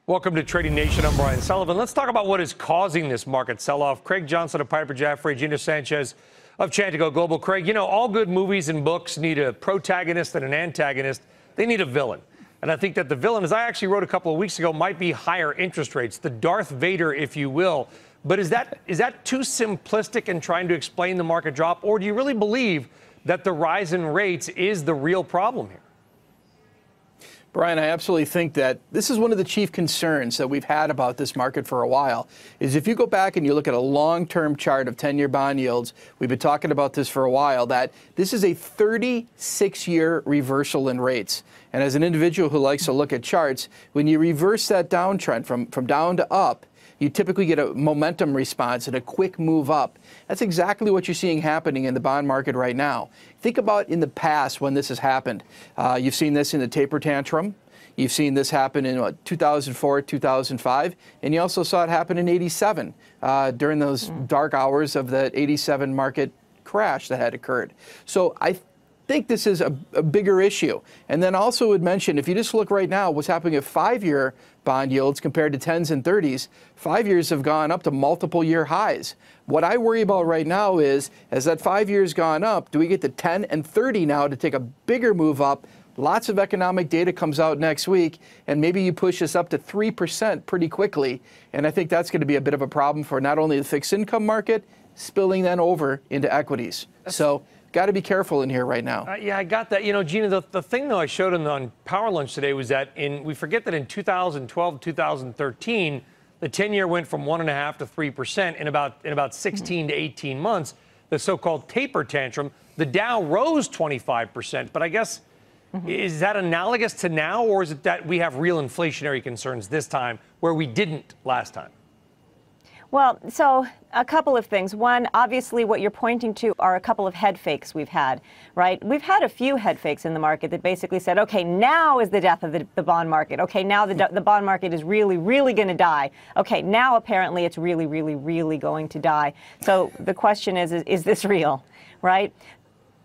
Welcome to Trading Nation. I'm Brian Sullivan. Let's talk about what is causing this market sell-off. Craig Johnson of Piper Jaffray, Gina Sanchez of Chantico Global. Craig, you know, all good movies and books need a protagonist and an antagonist. They need a villain. And I think that the villain, as I actually wrote a couple of weeks ago, might be higher interest rates, the Darth Vader, if you will. But is that too simplistic in trying to explain the market drop? Or do you really believe that the rise in rates is the real problem here? Brian, I absolutely think that this is one of the chief concerns that we've had about this market for a while, is if you go back and you look at a long-term chart of 10-year bond yields, we've been talking about this for a while, that this is a 36-year reversal in rates. And as an individual who likes to look at charts, when you reverse that downtrend from down to up, you typically get a momentum response and a quick move up. That's exactly what you're seeing happening in the bond market right now. Think about in the past when this has happened. You've seen this in the taper tantrum. You've seen this happen in 2004, 2005, and you also saw it happen in '87 during those dark hours of the '87 market crash that had occurred. So I think this is a bigger issue. And then also would mention, if you just look right now, what's happening at 5-year bond yields compared to 10s and 30s, 5 years have gone up to multiple year highs. What I worry about right now is, as that 5 years gone up, do we get to 10 and 30 now to take a bigger move up? Lots of economic data comes out next week, and maybe you push this up to 3% pretty quickly. And I think that's going to be a bit of a problem for not only the fixed income market, spilling then over into equities. So got to be careful in here right now. Yeah, I got that. You know, Gina, the thing, though, I showed on Power Lunch today was that we forget that in 2012, 2013, the 10-year went from 1.5% to 3% in about 16 to 18 months. The so-called taper tantrum, the Dow rose 25%. But I guess, is that analogous to now, or is it that we have real inflationary concerns this time where we didn't last time? Well, so a couple of things. One, obviously what you're pointing to are a couple of head fakes we've had, right? We've had a few head fakes in the market that basically said, okay, now is the death of the bond market. Okay, now the bond market is really, really going to die. Okay, now apparently it's really, really, really going to die. So the question is this real, right?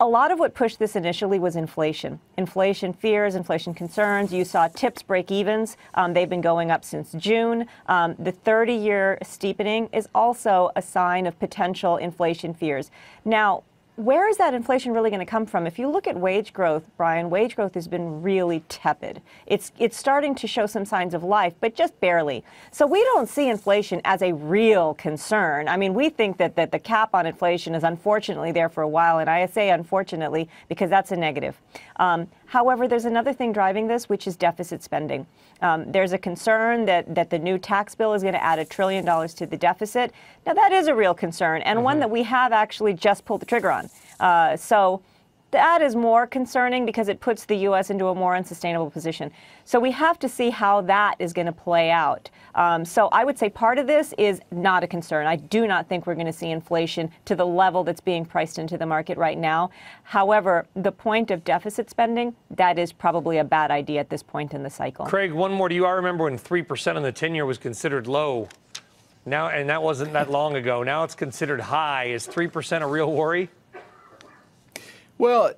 A lot of what pushed this initially was inflation. Inflation fears, inflation concerns. You saw tips break evens. They've been going up since June. The 30-year steepening is also a sign of potential inflation fears. Now, where is that inflation really going to come from? If you look at wage growth, Brian, wage growth has been really tepid. It's starting to show some signs of life, but just barely. So we don't see inflation as a real concern. I mean, we think that the cap on inflation is unfortunately there for a while, and I say unfortunately because that's a negative. However, there's another thing driving this, which is deficit spending. There's a concern that the new tax bill is going to add $1 trillion to the deficit. Now, that is a real concern, and one that we have actually just pulled the trigger on. So that is more concerning because it puts the U.S. into a more unsustainable position. So we have to see how that is going to play out. So I would say part of this is not a concern. I do not think we're going to see inflation to the level that's being priced into the market right now. However, the point of deficit spending, that is probably a bad idea at this point in the cycle. Craig, one more to you. I remember when 3% on the 10-year was considered low. Now, and that wasn't that long ago. Now it's considered high. Is 3% a real worry? Well,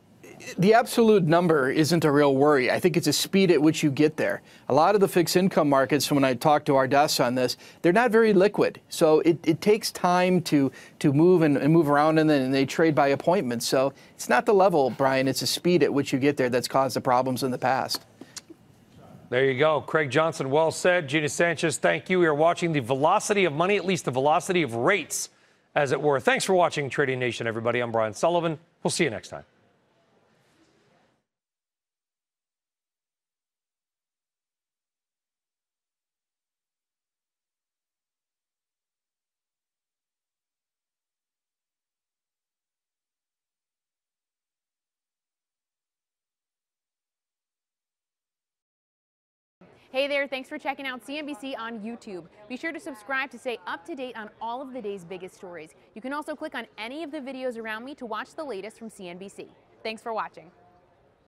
the absolute number isn't a real worry. I think it's a speed at which you get there. A lot of the fixed income markets, when I talk to our desks on this, they're not very liquid. So it takes time to move and move around, and then they trade by appointment. So it's not the level, Brian. It's the speed at which you get there that's caused the problems in the past. There you go. Craig Johnson, well said. Gina Sanchez, thank you. We are watching the velocity of money, at least the velocity of rates, as it were. Thanks for watching Trading Nation, everybody. I'm Brian Sullivan. We'll see you next time. Hey there, thanks for checking out CNBC on YouTube. Be sure to subscribe to stay up to date on all of the day's biggest stories. You can also click on any of the videos around me to watch the latest from CNBC. Thanks for watching.